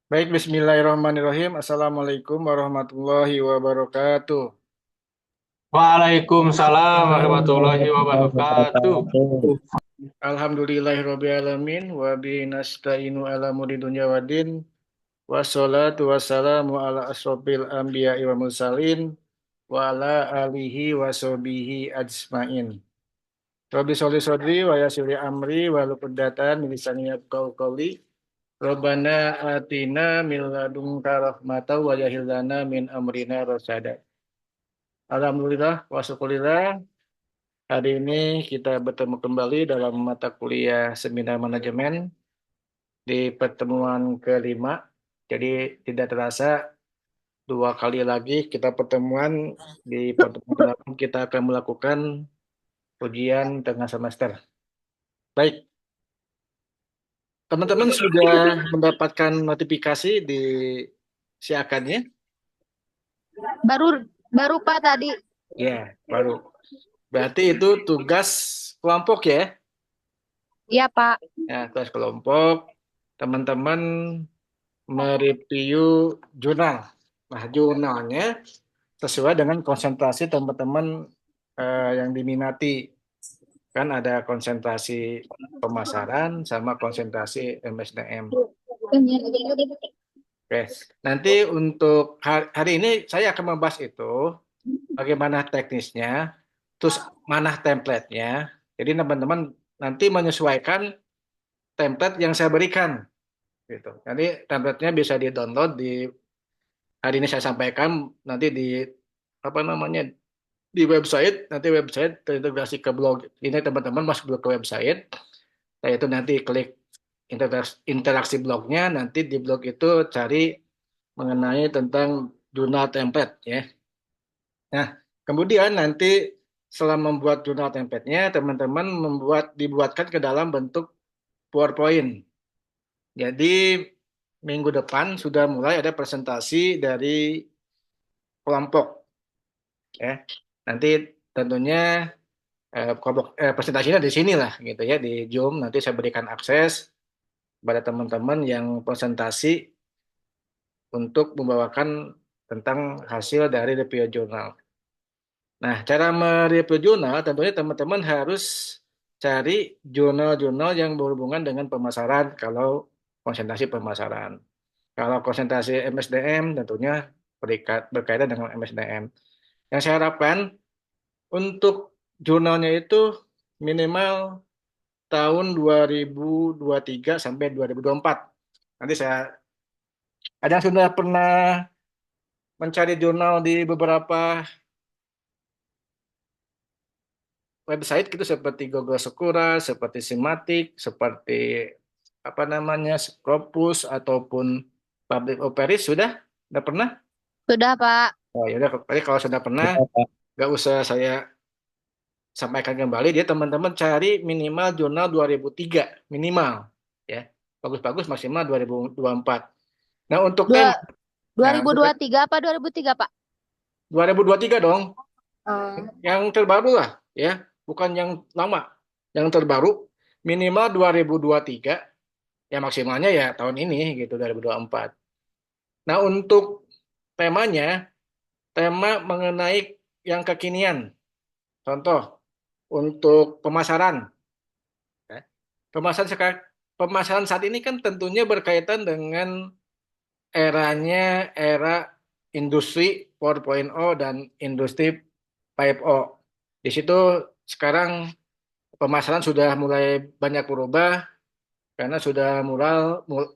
Baik, bismillahirrahmanirrahim. Assalamualaikum warahmatullahi wabarakatuh. Waalaikumsalam warahmatullahi wabarakatuh. Alhamdulillahirrabbilalamin. Wa binasta'inu ala mudi dunya waddin. Wassalatu wassalamu ala asrofil anbiya'i wa mursalin. Wa ala alihi wa sahbihi ajmain. Rabbi sholli sodri wa yassiri amri wa luqdatan min lisani yafqahu qawli. Rabbana atina min ladunka rahmatan wa jahil lana min amrina rasyada. Alhamdulillah wa syukurillah. Hari ini kita bertemu kembali dalam mata kuliah Seminar Manajemen di pertemuan kelima. Jadi tidak terasa dua kali lagi kita pertemuan. Di pertemuan ke-8 kita akan melakukan ujian tengah semester. Baik, teman-teman sudah mendapatkan notifikasi di siakannya? Baru baru Pak tadi. Ya, baru. Berarti itu tugas kelompok ya? Iya Pak. Ya, tugas kelompok. Teman-teman mereview jurnal. Nah, jurnalnya sesuai dengan konsentrasi teman-teman yang diminati. Kan ada konsentrasi pemasaran sama konsentrasi MSDM. Oke, nanti untuk hari ini saya akan membahas itu, bagaimana teknisnya, terus mana template-nya. Jadi teman-teman nanti menyesuaikan template yang saya berikan. Gitu. Jadi template-nya bisa di-download di hari ini saya sampaikan nanti di apa namanya di website, nanti website terintegrasi ke blog ini, teman-teman masuk dulu ke website, saya itu nanti klik interaksi blognya, nanti di blog itu cari mengenai tentang jurnal template ya. Nah, kemudian nanti setelah membuat jurnal template-nya, teman-teman dibuatkan ke dalam bentuk PowerPoint. Jadi minggu depan sudah mulai ada presentasi dari kelompok ya. Nanti tentunya presentasinya di sini lah gitu ya, di Zoom. Nanti saya berikan akses pada teman-teman yang presentasi untuk membawakan tentang hasil dari review jurnal. Nah, cara mereview jurnal tentunya teman-teman harus cari jurnal-jurnal yang berhubungan dengan pemasaran kalau konsentrasi pemasaran. Kalau konsentrasi MSDM tentunya berkaitan dengan MSDM. Yang saya harapkan untuk jurnalnya itu minimal tahun 2023 sampai 2024. Nanti saya ada yang sudah pernah mencari jurnal di beberapa website gitu seperti Google Scholar, seperti Simatic, seperti apa namanya Scopus ataupun Public Opera sudah? Sudah pernah? Sudah Pak. Oh ya udah, kalau sudah pernah nggak usah saya sampaikan kembali, dia teman-teman cari minimal jurnal 2003 minimal ya. Bagus-bagus maksimal 2024. Nah, untuk Dua, nah untuk 2023 apa 2003 Pak? 2023 dong, Oh. yang terbaru lah ya, bukan yang lama. Yang terbaru minimal 2023, ya maksimalnya ya tahun ini gitu 2024. Nah, untuk temanya, tema mengenai yang kekinian. Contoh untuk pemasaran. Ya. Pemasaran sekarang, pemasaran saat ini kan tentunya berkaitan dengan era industri 4.0 dan industri 5.0. Di situ sekarang pemasaran sudah mulai banyak berubah karena sudah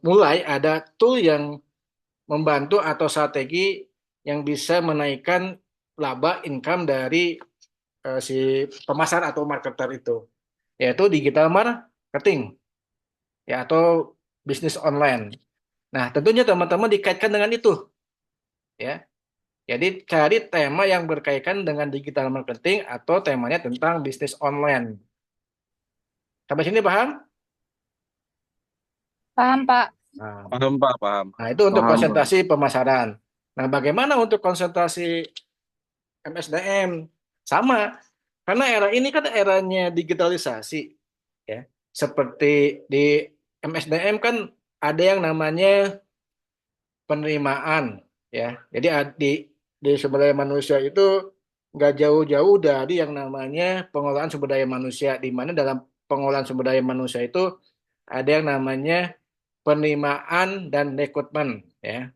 mulai ada tool yang membantu atau strategi yang bisa menaikkan laba income dari si pemasaran atau marketer itu, yaitu digital marketing ya atau bisnis online. Nah, tentunya teman-teman dikaitkan dengan itu ya. Jadi cari tema yang berkaitan dengan digital marketing atau temanya tentang bisnis online. Sampai sini paham? Paham Pak. Nah, Paham, Pak, paham. nah, itu untuk Paham, Pak. konsentrasi pemasaran. Nah, bagaimana untuk konsentrasi MSDM? Sama, karena era ini kan eranya digitalisasi, ya. Seperti di MSDM kan ada yang namanya penerimaan ya. Jadi di sumber daya manusia itu nggak jauh-jauh dari yang namanya pengelolaan sumber daya manusia, di mana dalam pengelolaan sumber daya manusia itu ada yang namanya penerimaan dan rekrutmen ya.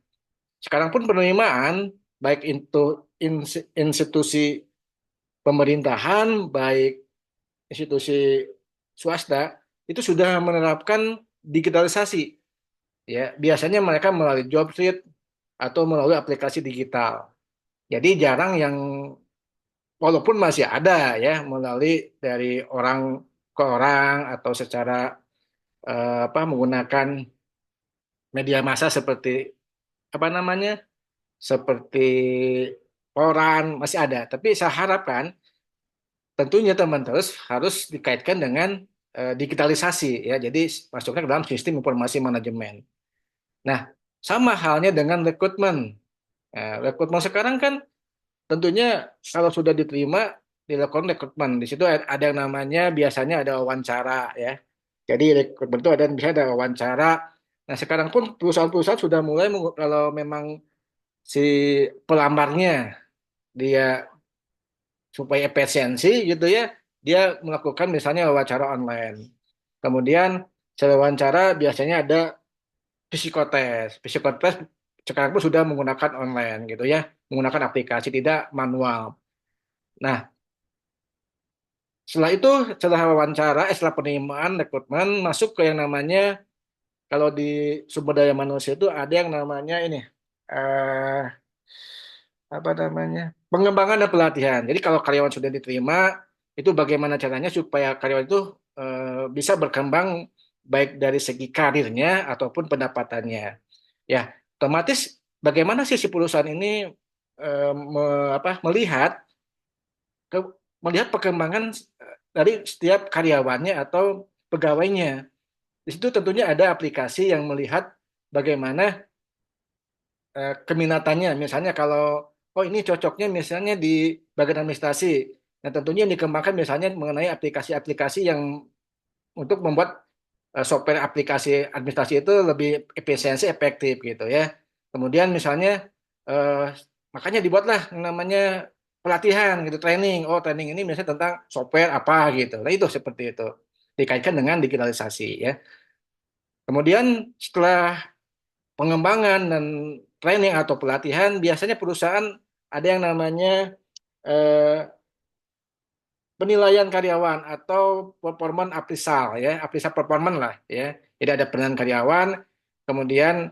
Sekarang pun penerimaan baik itu institusi pemerintahan, baik institusi swasta itu sudah menerapkan digitalisasi ya. Biasanya mereka melalui job street atau melalui aplikasi digital. Jadi jarang yang walaupun masih ada ya melalui dari orang ke orang atau secara menggunakan media massa seperti apa namanya seperti koran masih ada. Tapi saya harapkan tentunya teman terus harus dikaitkan dengan digitalisasi ya. Jadi masuknya ke dalam sistem informasi manajemen. Nah, sama halnya dengan rekrutmen. Rekrutmen sekarang kan tentunya kalau sudah diterima dilakukan rekrutmen. Di situ ada yang namanya biasanya ada wawancara ya. Jadi rekrutmen itu ada bisa ada wawancara. Nah, sekarang pun perusahaan-perusahaan sudah mulai kalau memang si pelamarnya dia supaya efisiensi gitu ya, dia melakukan misalnya wawancara online. Kemudian setelah wawancara biasanya ada psikotes. Psikotes sekarang pun sudah menggunakan online gitu ya, menggunakan aplikasi tidak manual. Nah, setelah itu setelah wawancara, setelah penerimaan rekrutmen masuk ke yang namanya kalau di sumber daya manusia itu ada yang namanya ini eh apa namanya pengembangan dan pelatihan. Jadi kalau karyawan sudah diterima, itu bagaimana caranya supaya karyawan itu bisa berkembang baik dari segi karirnya ataupun pendapatannya. Ya, otomatis bagaimana sih si perusahaan ini melihat ke, melihat perkembangan dari setiap karyawannya atau pegawainya. Di situ tentunya ada aplikasi yang melihat bagaimana keminatannya. Misalnya kalau oh ini cocoknya misalnya di bagian administrasi. Nah, tentunya yang dikembangkan misalnya mengenai aplikasi-aplikasi yang untuk membuat software aplikasi administrasi itu lebih efisiensi efektif gitu ya. Kemudian misalnya eh, makanya dibuatlah yang namanya pelatihan gitu, training. Oh, training ini misalnya tentang software apa gitu. Nah, itu seperti itu. Dikaitkan dengan digitalisasi ya. Kemudian setelah pengembangan dan training atau pelatihan, biasanya perusahaan ada yang namanya eh, penilaian karyawan atau performance appraisal ya, appraisal performance lah ya. Jadi ada penilaian karyawan, kemudian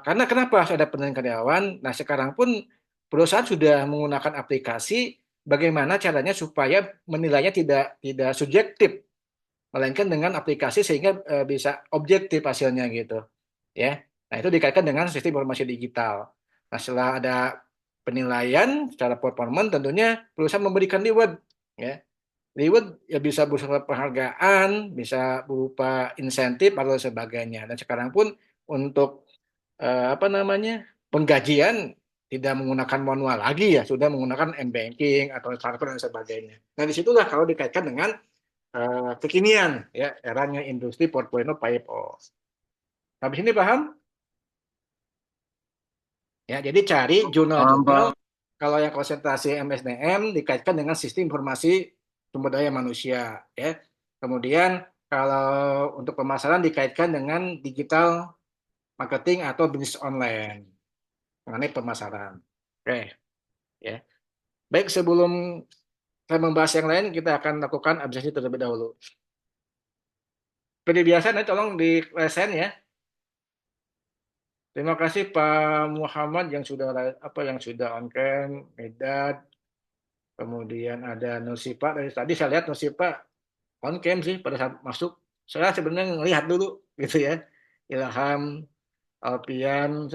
karena kenapa harus ada penilaian karyawan? Nah, sekarang pun perusahaan sudah menggunakan aplikasi bagaimana caranya supaya menilainya tidak subjektif, melainkan dengan aplikasi sehingga bisa objektif hasilnya gitu ya. Nah, itu dikaitkan dengan sistem informasi digital. Nah, setelah ada penilaian secara performa tentunya perusahaan memberikan reward ya. Reward ya bisa berupa penghargaan, bisa berupa insentif atau sebagainya. Dan sekarang pun untuk apa namanya? Penggajian tidak menggunakan manual lagi ya, sudah menggunakan m-banking atau transfer dan sebagainya. Nah, disitulah kalau dikaitkan dengan kekinian ya eranya industri 4.0 5.0. Habis ini paham? Ya, jadi cari Paham, jurnal-jurnal Pak. kalau yang konsentrasi MSDM dikaitkan dengan sistem informasi sumber daya manusia ya. Kemudian kalau untuk pemasaran dikaitkan dengan digital marketing atau bisnis online mengenai pemasaran. Oke, ya. Baik, sebelum saya membahas yang lain, kita akan lakukan absensi terlebih dahulu. Seperti biasa, nanti tolong di resen ya. Terima kasih Pak Muhammad yang sudah on cam, Medad, kemudian ada Nusipa. Dari tadi saya lihat Nusipa on cam sih pada saat masuk. Saya sebenarnya ngelihat dulu gitu ya. Ilham, Alpian,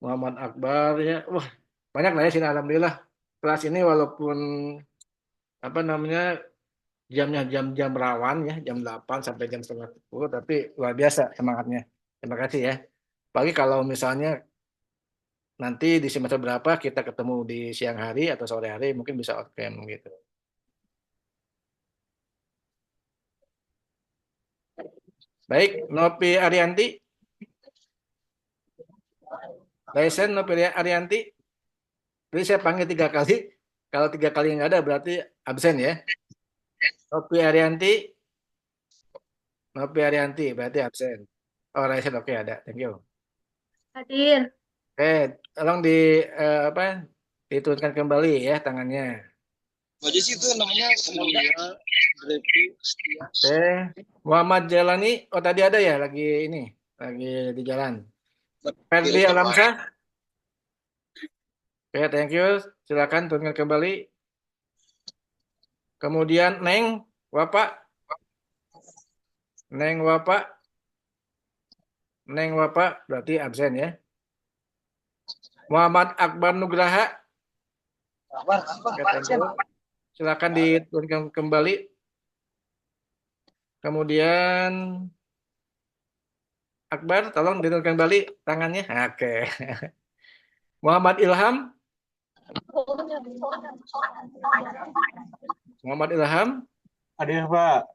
Muhammad Akbar ya. Wah, banyak lah ya sini alhamdulillah. Kelas ini walaupun apa namanya jamnya jam-jam rawan ya, jam 8 sampai jam setengah 10, tapi luar biasa semangatnya. Terima kasih ya. Pagi kalau misalnya nanti di semester berapa kita ketemu di siang hari atau sore hari mungkin bisa off cam gitu. Baik, Nopi Arianti. Raisen Novi Arianti. Jadi saya panggil 3 kali. Kalau 3 kali nggak ada berarti absen ya. Novi Arianti, Novi Arianti berarti absen. Oh, Raisen oke ada. Thank you. Hadir. Oke, tolong apa? Diturunkan kembali ya tangannya. Aja sih itu namanya Mulia, Drepi, Setia. Oke, Muhammad Jalani. Oh tadi ada ya lagi ini, lagi di jalan. Ferdi Alamsyah. Oke, thank you. Silakan turunkan kembali. Kemudian Neng, Bapak. Neng Bapak. Neng Bapak berarti absen ya. Muhammad Akbar Nugraha. Oke, thank you. Silakan diturunkan kembali. Kemudian Akbar, tolong diturunkan kembali tangannya. Oke. Muhammad Ilham. Muhammad Ilham. Hadir Pak.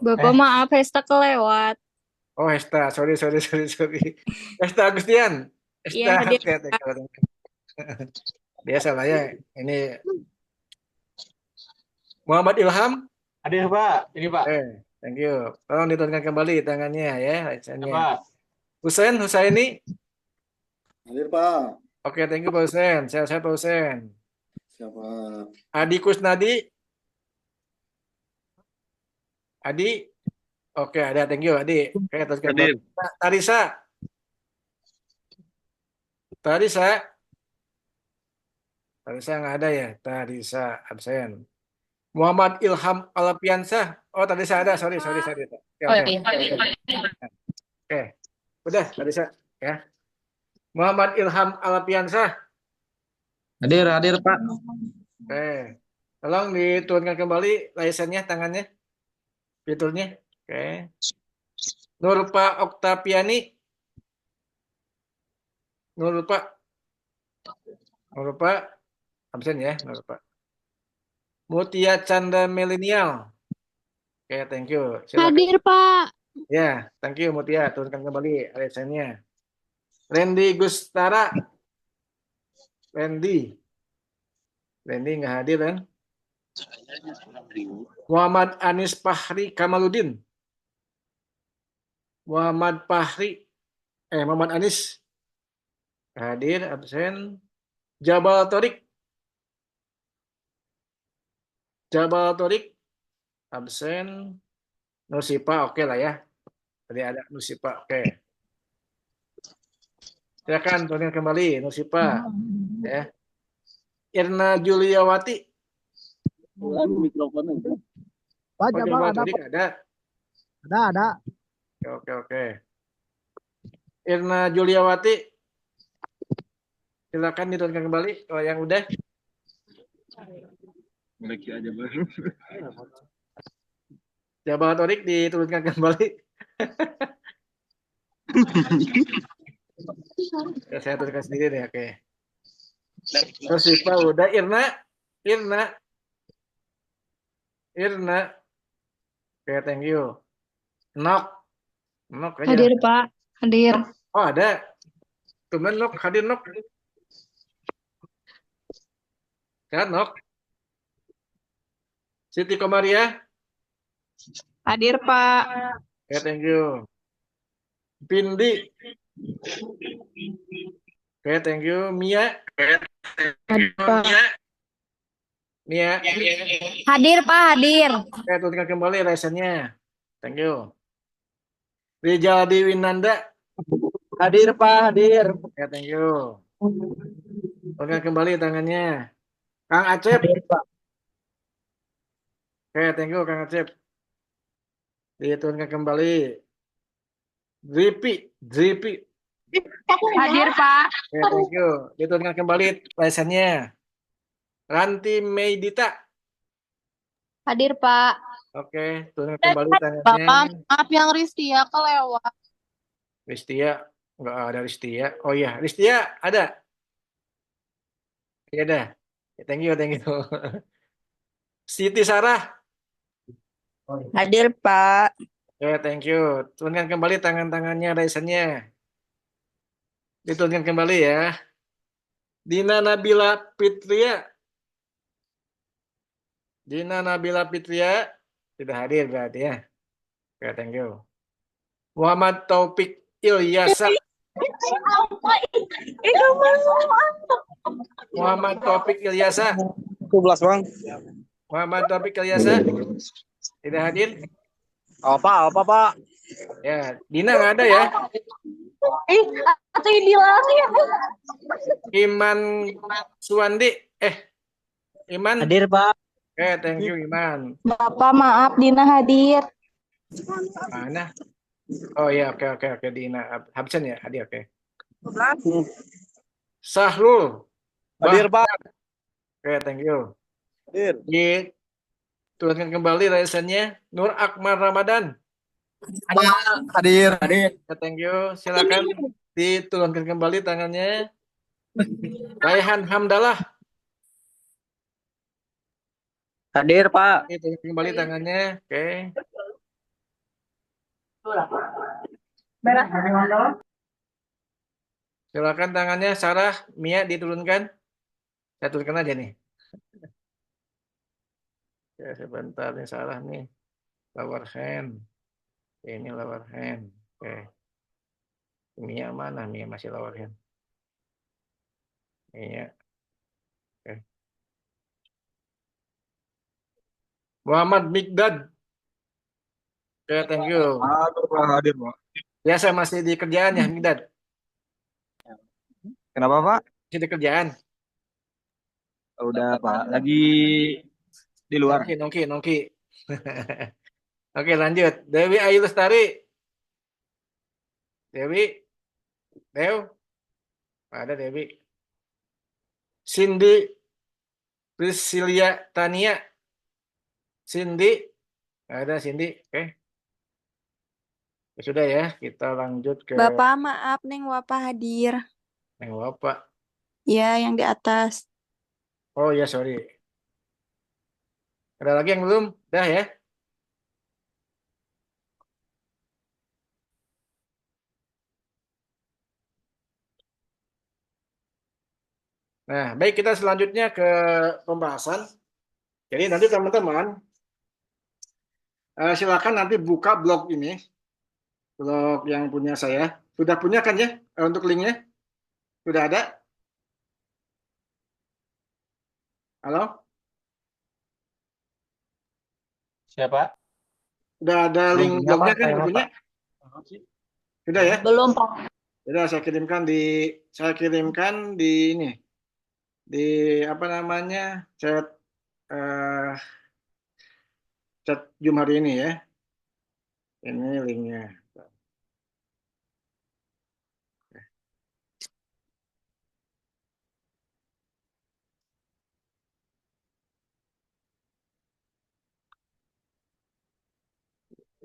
Bapak maaf, Hesta kelewat. Oh, Hesta. Sorry. Hesta Agustian. Iya, Hesta. hadir. Oke, thank you. Biasa lah ya. Ini Muhammad Ilham. Hadir Pak. Ini Pak. Thank you. Tolong diturunkan kembali tangannya ya. Ya, Pak. Husaini. Hadir Pak. Oke, thank you Pak Husain. Sehat-sehat Pak Husain. Siapa? Adi Kusnadi. Adi. Oke, ada. Thank you Adi. Oke, terus Hadir. Tarisa. Tarisa nggak ada ya. Tarisa absen. Muhammad Ilham Alapiansah. Oh, Tarisa ada. Sorry. Oke, Oh oke. iya. Oke. Udah, Tarisa ya. Muhammad Ilham Alapiansah. Hadir Pak. Oke. Tolong diturunkan kembali lisennya tangannya. Fiturnya. Oke. Nurpa Oktaviani. Nurpa absen ya, Nurpa. Mutia Chandra Milenial. Oke, thank you. Silakan. Hadir, Pak. Ya, thank you Mutia. Turunkan kembali lisennya. Randy Gustara. Randy nggak hadir kan? Muhammad Anis Fahri Kamaludin. Muhammad Anis hadir, absen. Jabal Torik, absen. Nusipa oke lah ya. Tadi ada Nusipa, oke. Silakan turunkan kembali Nusipa ya. Irna Juliawati. Mikrofonnya. Pak Oh, Jabal Jabal ada. Torik ada. Ada. Oke. Irna Juliawati. Silakan diturunkan kembali. Oh, yang udah. Lagi aja Bang. Jabal Torik diturunkan kembali. Ya, saya turunkan sendiri deh, oke. Terus Sipa udah. Irna. Oke, thank you. Nok aja. Hadir, Pak. Hadir. Oh, ada. Tumben Nok, hadir Nok. Kan Nok. Siti Komaria. Hadir, Pak. Oke, thank you. Pindi. Oke, thank you. Mia. Mia. Hadir, Pak. Hadir. Oke, turunkan kembali lisennya. Thank you. Rijal Winanda. Hadir Pak. Hadir. Oke, thank you. Turunkan kembali tangannya. Kang Acep. Oke, thank you Kang Acep. Diturunkan kembali. Dripi. Hadir, Pak. Oke, thank you. Diturunkan kembali lisennya. Ranti Meidita. Hadir, Pak. Oke, turunkan kembali tangannya. Bapak, maaf yang Ristia kelewat. Ristia, nggak ada Ristia. Oh iya, Ristia ada. Iya ada. Thank you. Siti Sarah. Hadir, Pak. Oke, thank you. Turunkan kembali tangan-tangannya lisennya. Diturunkan kembali ya. Dina Nabila Fitria. Dina Nabila Fitria tidak hadir berarti ya. Oke, thank you. Muhammad Taufik Ilyasa. Muhammad Taufik Ilyasa. 12 bang. Muhammad Taufik Ilyasa tidak hadir. Apa pak? Ya, Dina nggak ada ya. Atau bilang ya. Iman Suwandi. Iman. Hadir pak. Oke, thank you Iman. Bapak maaf Dina hadir. Mana? Oh ya, oke. Dina absen ya, hadir oke. Sahrul. Hadir pak. Oke, thank you. Hadir. Diturunkan kembali lisennya. Nur Akmal Ramadan. Hadir. Ya, thank you. Silakan diturunkan kembali tangannya. Raihan Hamdalah. Hadir pak. Turunkan kembali tangannya. Oke. Silakan tangannya. Sarah, Mia diturunkan. Saya turunkan aja nih. Ya, sebentar nih Sarah nih. Lower hand. Ini lower hand. Oke. Mia mana? Mia masih lower hand. Mia. Oke. Muhammad Mikdad. Oke, thank you. Hadir pak. Ya, saya masih di kerjaan ya, Mikdad. Kenapa pak? Masih di kerjaan. Udah pak. Lagi di luar. Nongki. Oke, lanjut. Dewi Ayu Lestari. Dewi. Ada Dewi. Cindy Priscilia Tania. Cindy. Ada Cindy. Oke. Ya sudah ya, kita lanjut ke Bapak maaf Neng Wapa hadir. yang Bapak. Ya, yang di atas. Oh ya, sorry. Ada lagi yang belum? Dah ya. Nah, baik kita selanjutnya ke pembahasan. Jadi nanti teman-teman silakan nanti buka blog ini, blog yang punya saya. Sudah punya kan ya untuk linknya? Sudah ada? Halo? Siapa? Sudah ada link blognya kan? Sudah punya? Sudah ya? Belum, Pak. Sudah saya kirimkan di ini, di apa namanya chat chat Zoom hari ini ya. Ini linknya.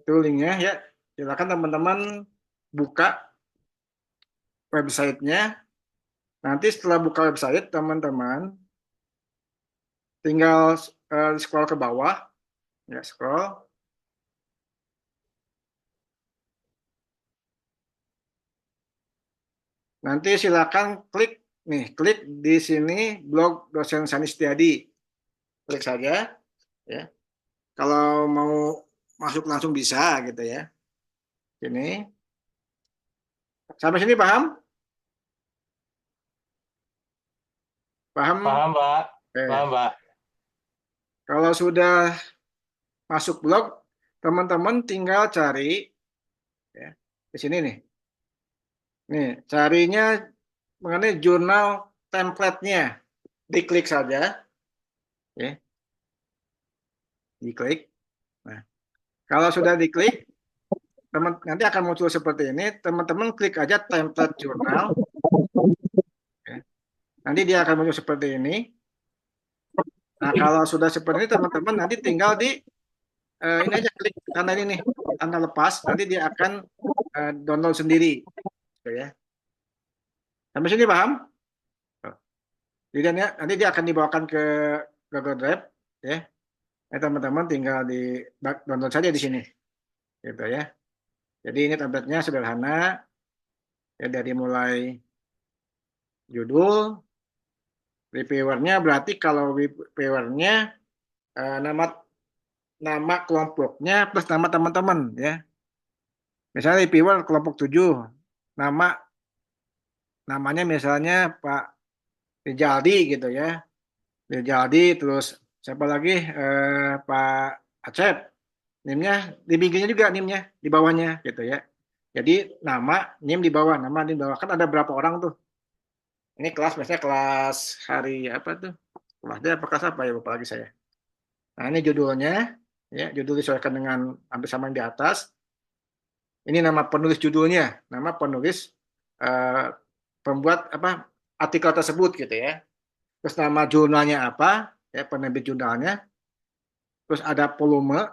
Itu linknya ya. Silakan teman-teman buka websitenya. Nanti setelah buka website teman-teman tinggal scroll ke bawah, ya scroll. Nanti silakan klik di sini blog dosen Sani Setiadi. Klik saja, ya. Kalau mau masuk langsung bisa gitu ya. Sini. Sampai sini paham? Paham? Paham pak. Paham pak. Kalau sudah masuk blog, teman-teman tinggal cari ya, di sini nih. Nih, carinya mengenai jurnal template-nya. Diklik saja. Ya. Diklik. Nah, kalau sudah diklik, nanti akan muncul seperti ini. Teman-teman klik aja template jurnal. Ya. Nanti dia akan muncul seperti ini. Nah, kalau sudah seperti ini, teman-teman nanti tinggal di ini aja klik tanda ini nih, tanda lepas. Nanti dia akan download sendiri. Gitu ya. Sampai sini paham? Jadi nanti dia akan dibawakan ke Google Drive, ya. Teman-teman tinggal di download saja di sini, gitu ya. Jadi ini tabletnya sederhana, ya dari mulai judul, reviewernya berarti kalau reviewernya nama nama kelompoknya plus nama teman-teman ya. Misalnya reviewer kelompok 7, namanya misalnya Pak Rijaldi gitu ya. Rijaldi terus siapa lagi Pak Acep. NIM-nya dibikinnya juga NIM-nya di bawahnya gitu ya. Jadi nama NIM di bawah, nama NIM di bawah kan ada berapa orang tuh. Ini kelas misalnya kelas hari apa tuh? Kelas D apa kelas apa ya lupa lagi saya. Nah, ini judulnya ya, judul disesuaikan dengan hampir sama yang di atas. Ini nama penulis judulnya, nama penulis eh, pembuat apa artikel tersebut gitu ya. Terus nama jurnalnya apa, ya penerbit jurnalnya. Terus ada volume,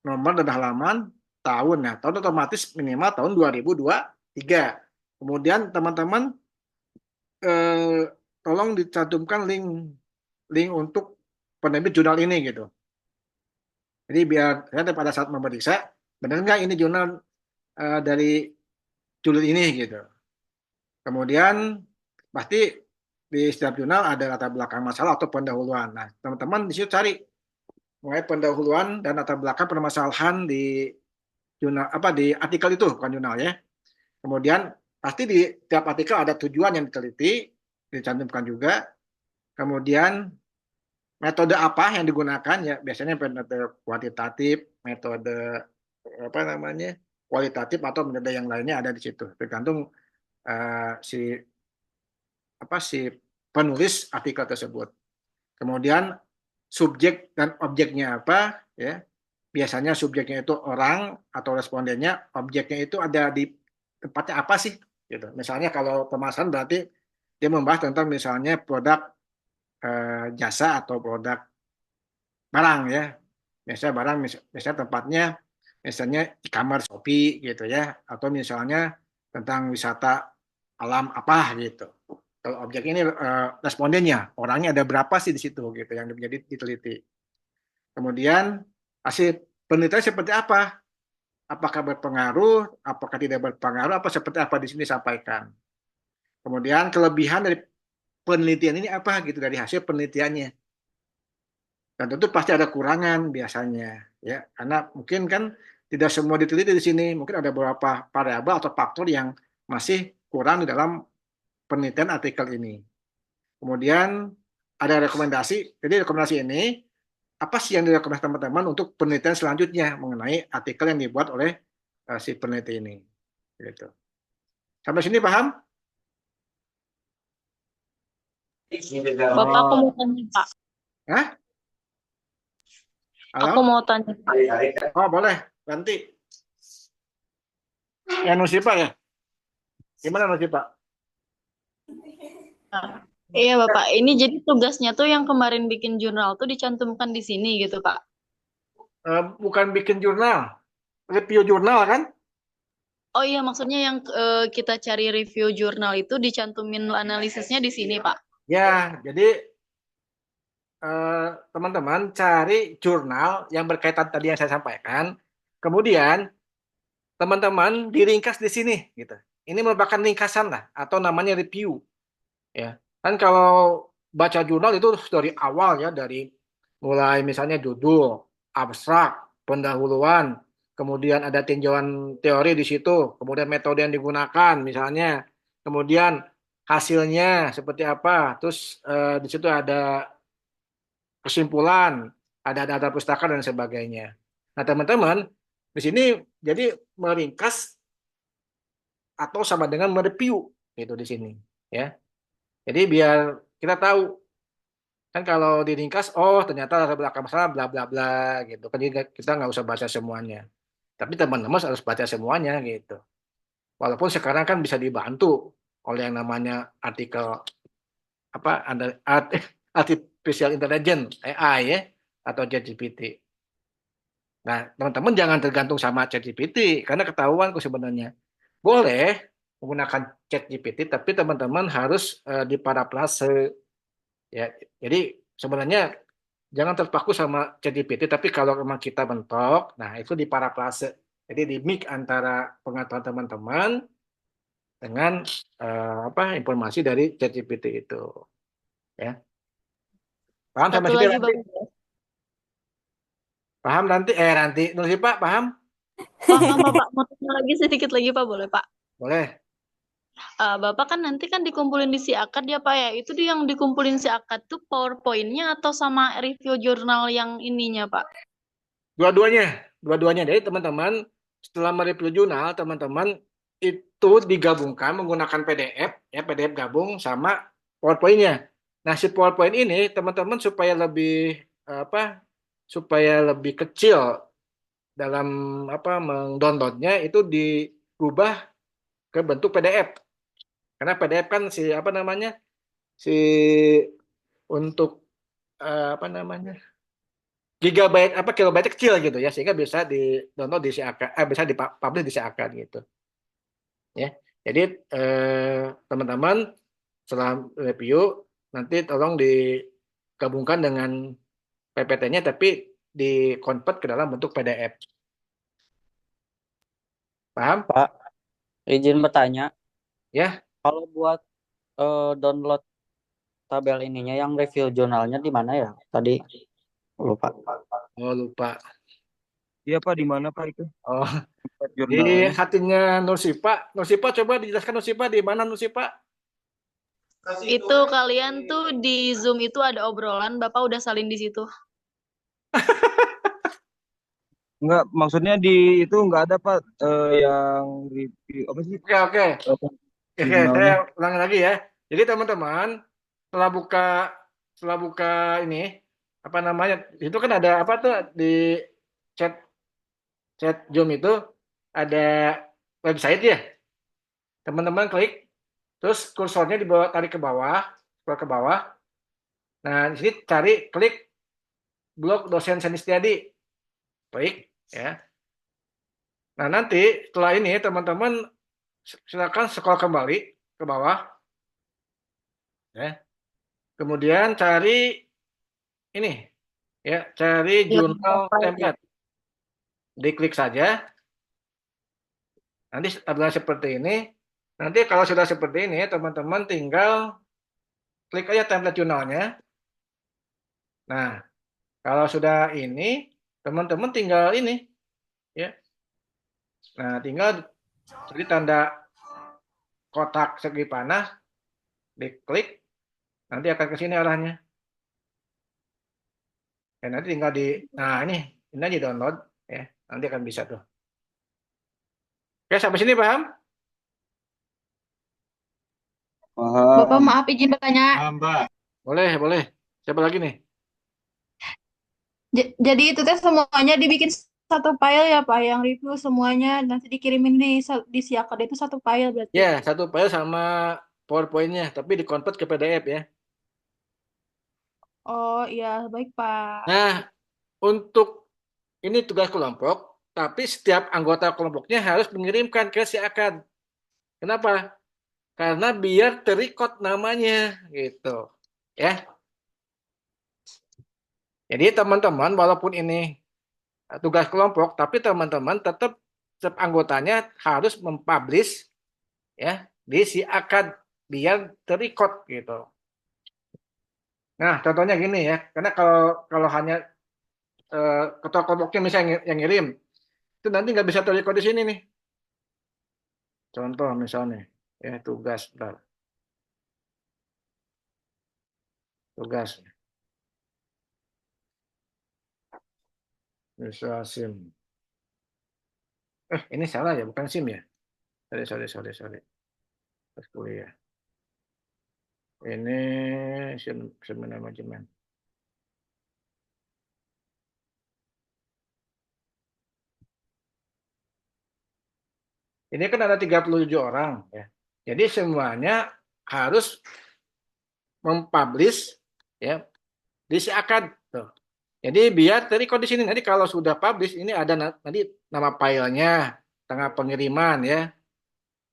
nomor dan halaman, tahun. Nah, tahun otomatis minimal tahun 2023. Kemudian teman-teman tolong dicantumkan link link untuk penerbit jurnal ini gitu. Jadi biar saya pada saat memeriksa, benar nggak ini jurnal dari judul ini gitu. Kemudian pasti di setiap jurnal ada latar belakang masalah atau pendahuluan. Nah, teman-teman di situ cari mulai pendahuluan dan latar belakang permasalahan di jurnal apa di artikel itu bukan jurnal ya. Kemudian pasti di tiap artikel ada tujuan yang diteliti, dicantumkan juga. Kemudian metode apa yang digunakan ya biasanya metode kuantitatif, metode apa namanya kualitatif atau metode yang lainnya ada di situ tergantung si penulis artikel tersebut. Kemudian subjek dan objeknya apa ya. Biasanya subjeknya itu orang atau respondennya, objeknya itu ada di tempatnya apa sih gitu. Misalnya kalau pemasaran berarti dia membahas tentang misalnya produk jasa atau produk barang ya. Biasanya barang misalnya tempatnya misalnya e-commerce Shopee gitu ya atau misalnya tentang wisata alam apa gitu. Kalau objek ini respondennya, orangnya ada berapa sih di situ gitu yang menjadi diteliti. Kemudian hasil penelitian seperti apa? Apakah berpengaruh, apakah tidak berpengaruh, apa seperti apa di sini disampaikan. Kemudian kelebihan dari penelitian ini apa gitu dari hasil penelitiannya. Dan tentu pasti ada kurangan biasanya ya, karena mungkin kan tidak semua diteliti di sini, mungkin ada beberapa variabel atau faktor yang masih kurang di dalam penelitian artikel ini. Kemudian ada rekomendasi. Jadi rekomendasi ini apa sih yang direkomendasikan teman-teman untuk penelitian selanjutnya mengenai artikel yang dibuat oleh si peneliti ini. Gitu. Sampai sini paham? Bapak, aku mau tanya, Pak. Hah? Halo? Aku mau tanya, Pak. Oh boleh, nanti. Ya Nusipa ya? Gimana Nusipa? Iya, Bapak. Ini jadi tugasnya tuh yang kemarin bikin jurnal tuh dicantumkan di sini gitu, Pak. Bukan bikin jurnal, review jurnal kan? Oh iya, maksudnya yang kita cari review jurnal itu dicantumin analisisnya di sini, Pak. Ya, jadi teman-teman cari jurnal yang berkaitan tadi yang saya sampaikan. Kemudian teman-teman diringkas di sini gitu. Ini merupakan ringkasan lah atau namanya review ya. Kan kalau baca jurnal itu dari awal ya, dari mulai misalnya judul, abstrak, pendahuluan, kemudian ada tinjauan teori di situ, kemudian metode yang digunakan misalnya, kemudian hasilnya seperti apa, terus di situ ada kesimpulan, ada data pustaka dan sebagainya. Nah, teman-teman, di sini jadi meringkas atau sama dengan mereview gitu di sini, ya. Jadi biar kita tahu kan kalau diringkas, oh ternyata latar belakang masalah bla bla bla gitu. Kan kita nggak usah baca semuanya. Tapi teman-teman harus baca semuanya gitu. Walaupun sekarang kan bisa dibantu oleh yang namanya artikel apa artificial intelligence AI ya atau ChatGPT. Nah, teman-teman jangan tergantung sama ChatGPT karena ketahuan kok sebenarnya. Boleh menggunakan ChatGPT tapi teman-teman harus diparafrase ya. Jadi sebenarnya jangan terpaku sama ChatGPT tapi kalau memang kita mentok, nah itu diparafrase. Jadi di mix antara pengetahuan teman-teman dengan informasi dari ChatGPT itu, ya. Paham sampai Satu situ lagi nanti? Bapak. Paham nanti? Nanti Nur Pak, paham? Paham Bapak, mau tanya lagi sedikit lagi Pak, boleh Pak? Boleh. Bapak kan nanti kan dikumpulin di si akad ya Pak ya. Itu yang dikumpulin si akad tuh PowerPoint-nya atau sama review jurnal yang ininya Pak? Dua-duanya. Jadi teman-teman setelah mereview jurnal, teman-teman itu digabungkan menggunakan PDF, ya PDF gabung sama PowerPoint-nya. Nah, si PowerPoint ini teman-teman supaya lebih kecil dalam mendownloadnya itu diubah ke bentuk PDF. Karena PDF kan si untuk gigabyte kilobyte kecil gitu ya, sehingga bisa di download di CAK, bisa dipublish di CAK gitu ya. Jadi teman-teman setelah review nanti tolong digabungkan dengan PPT-nya tapi di-convert ke dalam bentuk PDF. Paham? Pak, izin bertanya, Ya. kalau buat download tabel ininya yang review jurnalnya di mana ya? Tadi lupa. Oh, lupa. Iya Pak, di mana Pak itu? Oh, di Jurnalnya. hatinya Nursipa. Nursipa coba dijelaskan, Nursipa, di mana Nursipa? Itu kalian tuh di Zoom itu ada obrolan, Bapak udah salin di situ. Enggak, maksudnya di itu enggak ada Pak yang review apa sih? Oke, oke. Oke, saya Jurnalnya. ulangi lagi ya. Jadi teman-teman setelah buka setelah buka ini itu kan ada apa tuh di chat chat Zoom itu ada website ya. Teman-teman klik, terus kursornya dibawa tarik ke bawah, scroll ke bawah. Nah, di sini klik blog dosen Senistiadi. Klik ya. Nah, nanti setelah ini teman-teman silakan scroll kembali ke bawah ya. Kemudian cari ini ya, cari Ya, jurnal Bapak ya. template. Diklik saja. Nanti adalah seperti ini. Nanti kalau sudah seperti ini, teman-teman tinggal klik aja template jurnalnya. Nah, kalau sudah ini, teman-teman tinggal ini ya. Nah, tinggal jadi tanda kotak segi panah, diklik, nanti akan ke sini arahnya. Dan nanti tinggal nah ini aja download ya. Nanti akan bisa tuh. Oke, sampai sini paham? Bapak Paham. maaf izin bertanya. Boleh, boleh. Siapa lagi nih? Jadi itu teh semuanya dibikin satu file ya Pak, yang review semuanya nanti dikirimin di si akad itu satu file berarti. Ya, satu file sama PowerPoint-nya, tapi di-convert ke PDF ya. Oh iya, baik Pak. Nah, untuk ini tugas kelompok, tapi setiap anggota kelompoknya harus mengirimkan ke si akad. Kenapa? Karena biar terikot namanya gitu. Ya. Jadi teman-teman walaupun ini tugas kelompok, tapi teman-teman tetap setiap anggotanya harus mempublish ya di si akad biar terikot gitu. Nah, contohnya gini ya, karena kalau hanya ketua kelompoknya misalnya yang ngirim, itu nanti nggak bisa terikot di sini nih. Contoh misalnya, ya tugas, bentar. Tugas, misal SIM. Ini salah ya, bukan SIM ya. Sorry. Tes kuliah. Ini SIM manajemen. Ini kan ada 37 orang ya. Jadi semuanya harus mempublish ya di si akad tuh. Jadi biar tadi kok di sini nanti kalau sudah publish ini ada nanti nama filenya, tanggal pengiriman ya.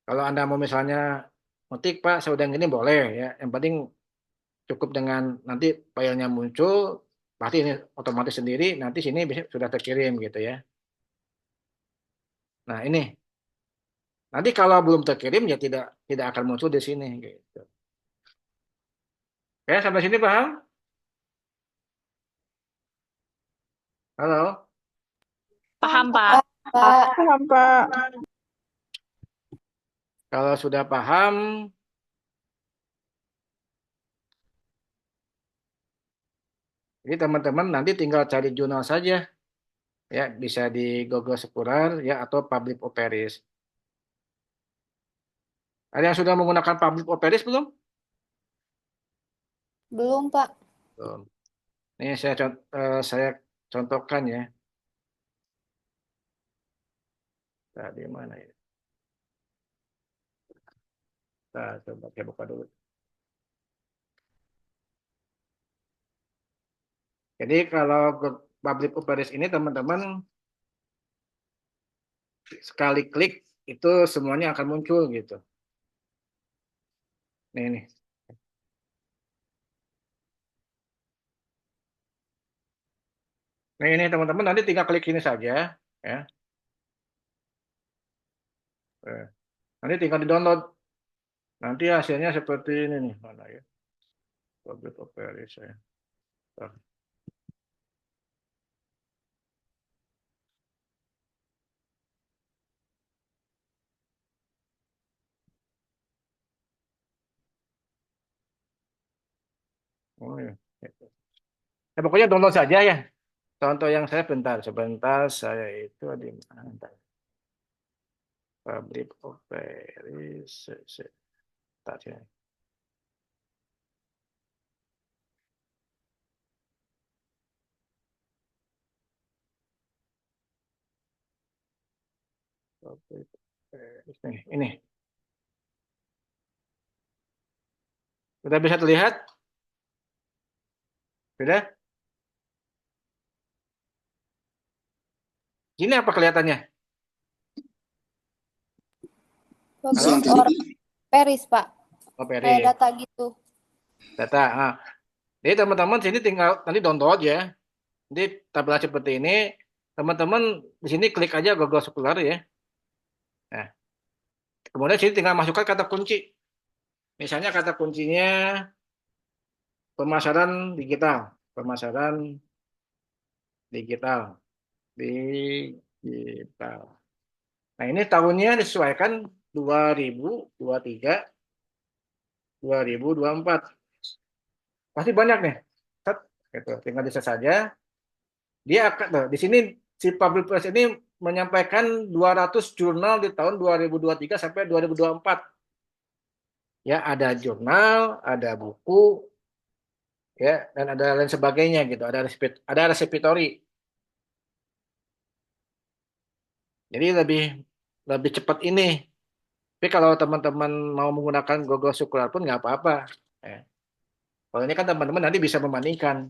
Kalau Anda mau misalnya ngetik Pak, saya udah gini boleh ya. Yang penting cukup dengan nanti filenya muncul, pasti ini otomatis sendiri nanti sini sudah terkirim gitu ya. Nah, ini. Nanti kalau belum terkirim ya tidak akan muncul di sini gitu. Oke, sampai sini paham? Halo. Paham, Pak? Pak. Paham, Pak. Kalau sudah paham, jadi teman-teman nanti tinggal cari jurnal saja, ya bisa di Google Scholar ya atau Public Operaries. Ada yang sudah menggunakan Public Operaries belum? Belum, Pak. Belum. Ini saya contohkan ya. Tadi mana ya? Nah, coba saya buka dulu. Jadi kalau Public Operaries ini teman-teman sekali klik itu semuanya akan muncul gitu. Nih. Nah ini teman-teman nanti tinggal klik ini saja ya. Nanti tinggal di-download. Nanti hasilnya seperti ini nih, mana ya? Public Operations ya. Oh ya. Pokoknya download saja ya. Contoh yang saya sebentar saya itu di mana? Public Operations. Tadi. Ini. Sudah bisa terlihat? Sudah? Ini apa kelihatannya? Peris, Pak. Oh, Kayak Peris. data gitu. Data. Nah. Jadi teman-teman sini tinggal nanti download ya. Nanti tabel seperti ini. Teman-teman di sini klik aja Google Scholar ya. Nah. Kemudian sini tinggal masukkan kata kunci. Misalnya kata kuncinya pemasaran digital. Pemasaran digital. Digital. Nah, ini tahunnya disesuaikan 2023, 2024. Pasti banyak nih. Gitu. Tinggal bisa saja. Dia akan di sini si Public Press ini menyampaikan 200 jurnal di tahun 2023 sampai 2024. Ya, ada jurnal, ada buku, ya, dan ada lain sebagainya gitu. Ada repository. Jadi lebih cepat ini. Tapi kalau teman-teman mau menggunakan Google Scholar pun nggak apa-apa. Kalau ini kan teman-teman nanti bisa membandingkan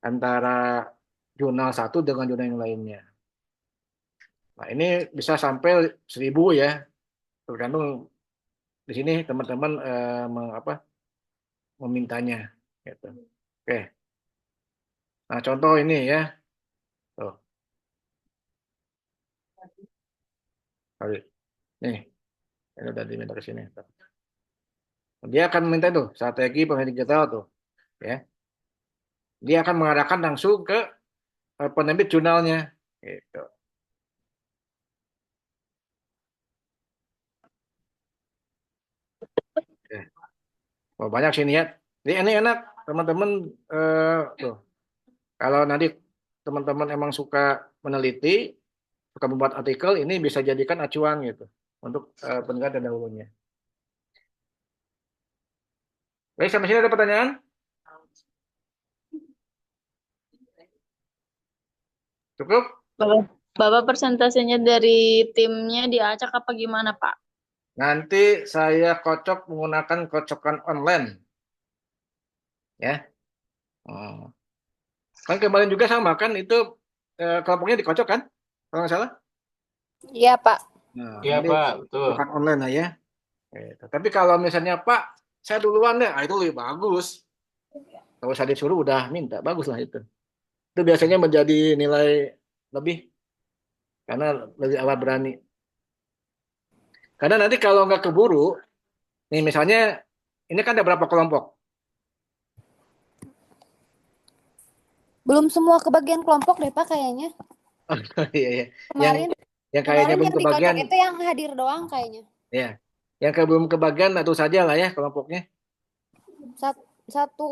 antara jurnal satu dengan jurnal yang lainnya. Nah ini bisa sampai 1000 ya, tergantung di sini teman-teman memintanya. Gitu. Oke. Nah contoh ini ya. Tuh. Nih, ini udah diminta ke sini. Dia akan minta tuh strategi pemain digital tuh, ya. Dia akan mengarahkan langsung ke penerbit jurnalnya, gitu. Oh, banyak sini ya. Jadi ini enak teman-teman tuh. Kalau nanti teman-teman emang suka meneliti, suka membuat artikel, ini bisa jadikan acuan gitu untuk penelitian terdahulunya. Baik, sampai sini ada pertanyaan? Cukup? Bapak persentasenya dari timnya diacak apa gimana, Pak? Nanti saya kocok menggunakan kocokan online. Ya. Kan kemarin juga sama kan itu kelompoknya dikocok kan? Kalau nggak salah? Iya, Pak. Nah, Iya, Pak, betul. Bukan online lah ya. Tapi kalau misalnya Pak, saya duluan deh, itu lebih bagus. Kalau saya disuruh udah minta, bagus lah itu. Itu biasanya menjadi nilai lebih karena lebih awal berani. Karena nanti kalau nggak keburu, nih misalnya ini kan ada berapa kelompok? Belum semua kebagian kelompok deh Pak kayaknya. Iya, iya. Yang Kemarin yang kayaknya kemarin belum yang dikocok kebagian, itu yang hadir doang kayaknya. ya. Yang belum kebagian atur saja lah ya kelompoknya. Satu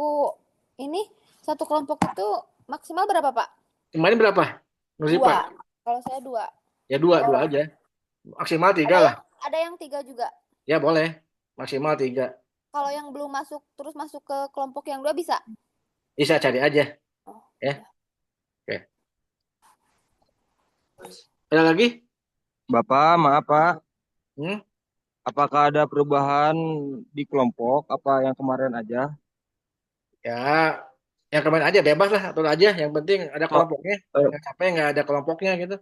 ini satu kelompok itu maksimal berapa Pak? Kemarin berapa? Nursipa? 2. Kalau saya 2. Ya dua aja. Maksimal 3 Ada lah. yang ada yang 3 juga. Ya boleh. Maksimal 3. Kalau yang belum masuk terus masuk ke kelompok yang 2 bisa. Bisa cari aja. Oh, Ya. Oke. Ada lagi? Bapak, maaf Pak, Hmm? apakah ada perubahan di kelompok apa yang kemarin aja? Ya, yang kemarin aja bebas lah atur aja. Yang penting ada So, kelompoknya. eh, Yang capek nggak ada kelompoknya gitu.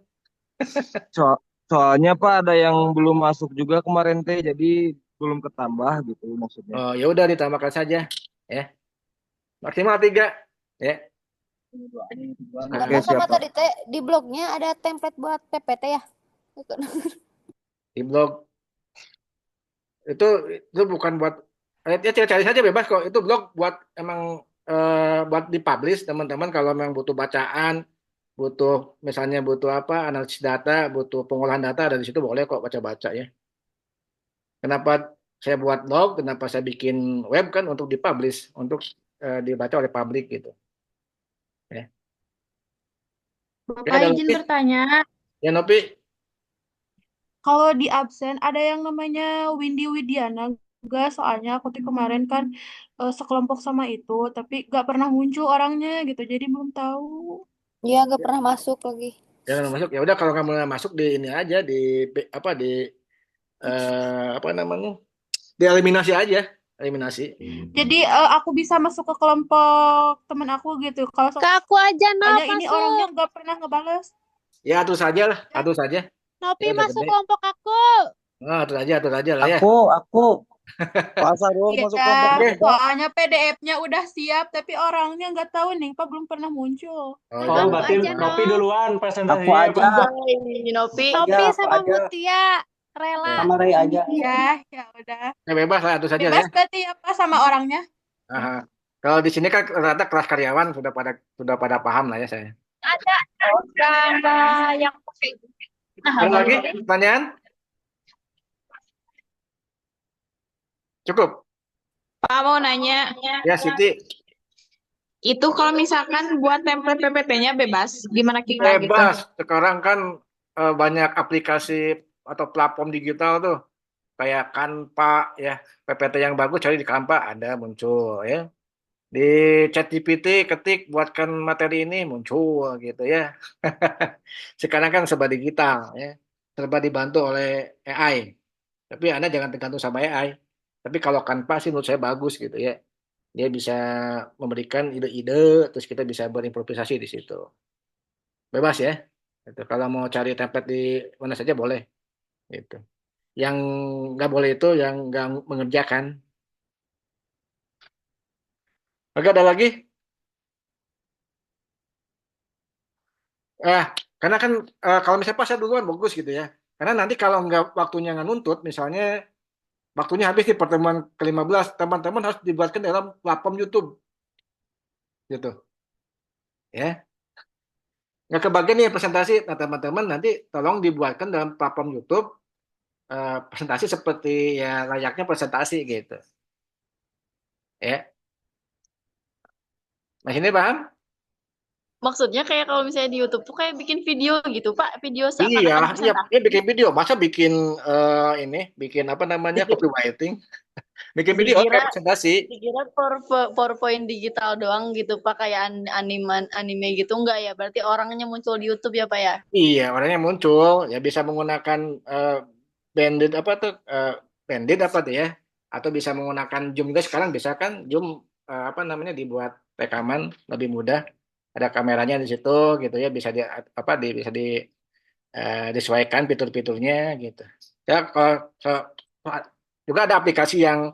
so- soalnya Pak ada yang belum masuk juga kemarin teh, jadi belum ketambah gitu maksudnya. Oh, ya udah ditambahkan saja. Ya. Maksimal 3. Ya. Oke, Bapak siap sama Pak. tadi teh di blognya ada template buat PPT ya? Di blog itu itu bukan buat ya cari saja bebas kok. Itu blog buat emang buat dipublish teman-teman kalau memang butuh bacaan, butuh misalnya butuh apa analisis data, butuh pengolahan data dari situ boleh kok baca-baca ya. Kenapa saya buat blog, kenapa saya bikin web kan untuk dipublish, untuk dibaca oleh publik gitu. Ya. Oke, Bapak ada izin lagi? bertanya, Ya Nopi, kalau di absen ada yang namanya Windy Widiana enggak? Soalnya aku tuh kemarin kan sekelompok sama itu, tapi gak pernah muncul orangnya gitu, jadi belum tahu. Iya, nggak pernah masuk lagi. jangan masuk. Ya udah kalau kamu masuk di ini aja di apa di apa namanya? Dieliminasi aja, eliminasi. Jadi aku bisa masuk ke kelompok teman aku gitu. Kalau Ke aku aja, soalnya Nop, ini orangnya masuk. nggak pernah ngebales. Ya atur saja lah, atur saja. Nopi Ya udah masuk gede. kelompok aku. Nah, atur aja lah ya. Aku Pak Sarul Iya, masuk kelompok Oke. aku Pak. soalnya PDF-nya udah siap, tapi orangnya nggak tahu nih, Pak belum pernah muncul. Oh, Ke ya Oh, aku udah. berarti aja, Nopi Nop. duluan Aku presentasinya ya, aja, Pak. Anjay, Nopi. aja, Nopi aku sama aja, Mutia. Rela. sama Ray aja. Ya, ya udah. Ya, bebas lah, atur saja lah Bebas ya. berarti ya Pak sama orangnya. Aha. Kalau di sini kan rata kelas karyawan sudah pada paham lah ya saya. Ada gambar yang pakai. Nah, Ada lagi pertanyaan? Cukup. Pak mau nanya, Ya, Siti. itu kalau misalkan buat template PPT-nya bebas, gimana kita gitu? Bebas. Sekarang kan banyak aplikasi atau platform digital tuh. Kayak Canva ya. PPT yang bagus cari di Canva ada muncul ya. Di ChatGPT ketik buatkan materi ini muncul gitu ya. Sekarang kan serba digital ya. Serba dibantu oleh AI. Tapi Anda jangan tergantung sama AI. Tapi kalau Canva sih menurut saya bagus gitu ya. Dia bisa memberikan ide-ide, terus kita bisa berimprovisasi di situ. Bebas ya. Gitu. Kalau mau cari template di mana saja boleh. Gitu. Yang nggak boleh itu yang nggak mengerjakan. Oke, ada lagi? Karena kan kalau misalnya pas saya duluan bagus gitu ya. Karena nanti kalau nggak waktunya nggak nuntut, misalnya waktunya habis di pertemuan ke-15, teman-teman harus dibuatkan dalam platform YouTube. Gitu. Ya. Nggak kebagian nih presentasi. Nah, teman-teman nanti tolong dibuatkan dalam platform YouTube presentasi seperti ya layaknya presentasi gitu. Ya. Nah, ini paham? Maksudnya kayak kalau misalnya di YouTube tuh kayak bikin video gitu, Pak. Video Iya, seakan-akan iya, presentasi. dia bikin video. Masa bikin bikin apa namanya copywriting, bikin video Dikira kayak presentasi. dikira PowerPoint digital doang gitu, Pak, kayak anime gitu enggak ya? Berarti orangnya muncul di YouTube ya, Pak ya? Iya, orangnya muncul, ya bisa menggunakan bandit apa tuh, bandit apa tuh ya, atau bisa menggunakan Zoom juga sekarang bisa kan Zoom apa namanya dibuat rekaman lebih mudah, ada kameranya di situ gitu ya, bisa di apa di bisa disesuaikan fitur-fiturnya gitu. Ya kalau juga ada aplikasi yang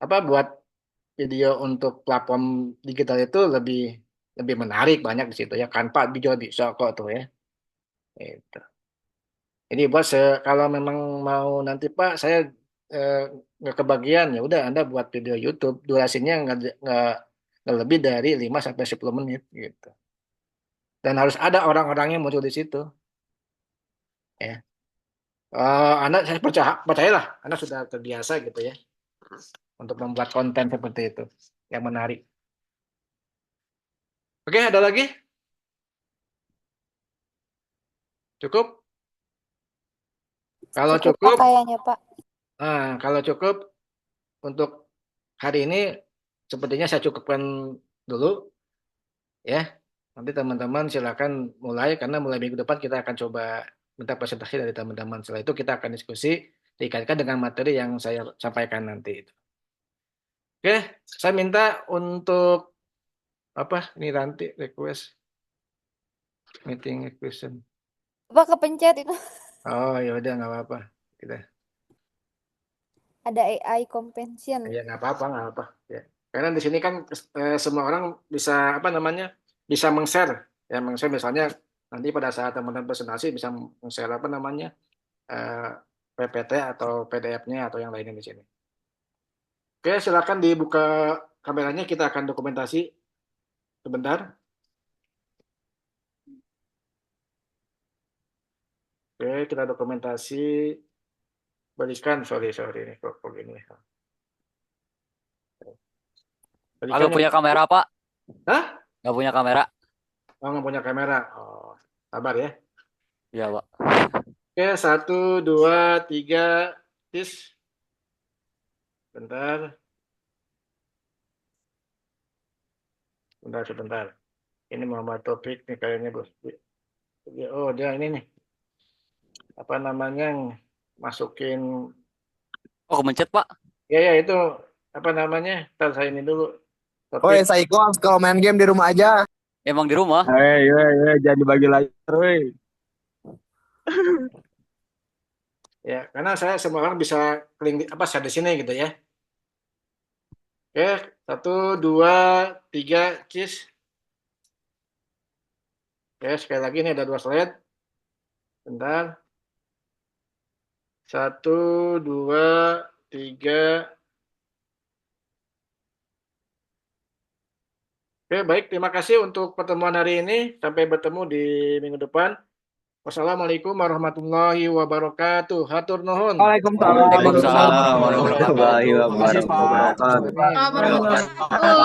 apa buat video untuk platform digital itu lebih lebih menarik banyak di situ ya. Canva video bisa kok tuh ya. Itu. Jadi buat kalau memang mau nanti Pak, saya nggak kebagian, ya udah Anda buat video YouTube, durasinya nggak lebih dari 5 sampai 10 menit gitu. Dan harus ada orang-orangnya muncul di situ. Ya. Anda saya percayalah, Anda sudah terbiasa gitu ya untuk membuat konten seperti itu yang menarik. Oke, ada lagi? Cukup? Kalau Cukup Pak cukup, kayaknya Pak. kalau cukup untuk hari ini sepertinya saya cukupkan dulu ya. Nanti teman-teman silakan mulai karena mulai minggu depan kita akan coba minta presentasi dari teman-teman. Setelah itu kita akan diskusi dikaitkan dengan materi yang saya sampaikan nanti. Oke, saya minta untuk apa? Ini nanti request meeting question. Pak kepencet itu. Oh ya udah nggak apa-apa. Kita Ada AI compensation. ya nggak apa-apa ya. Karena di sini kan semua orang bisa apa namanya bisa meng-share ya meng-share misalnya nanti pada saat teman-teman presentasi bisa meng-share apa namanya eh, PPT atau PDF-nya atau yang lainnya di sini. Oke, silakan dibuka kameranya, kita akan dokumentasi sebentar. Oke, kita dokumentasi. Berikan, sorry ini kok gini. Aku punya kamera, Pak. Hah? Nggak punya kamera. Oh, nggak punya kamera. Oh, sabar ya. Iya, Pak. Oke, 1, 2, 3, tis. Bentar. Sebentar. Ini Muhammad Topik nih kayaknya bos. Oh, dia ini nih. Apa namanya masukin. Oh, kemencet, Pak. Ya itu apa namanya? Ntar saya ini dulu. Woi, Saiko kalau main game di rumah aja. Emang di rumah? Jangan dibagi lagi, woi. Ya, karena saya semua orang bisa klik share di sini gitu ya. Oke, 1, 2, 3, cheese. Oke, sekali lagi ini ada 2 slide. Bentar. 1, 2, 3. Oke, baik. Terima kasih untuk pertemuan hari ini. Sampai bertemu di minggu depan. Wassalamualaikum warahmatullahi wabarakatuh. Hatur nuhun. Waalaikumsalam Waalaikumsalam warahmatullahi warahmatullahi wabarakatuh. Waalaikumsalam.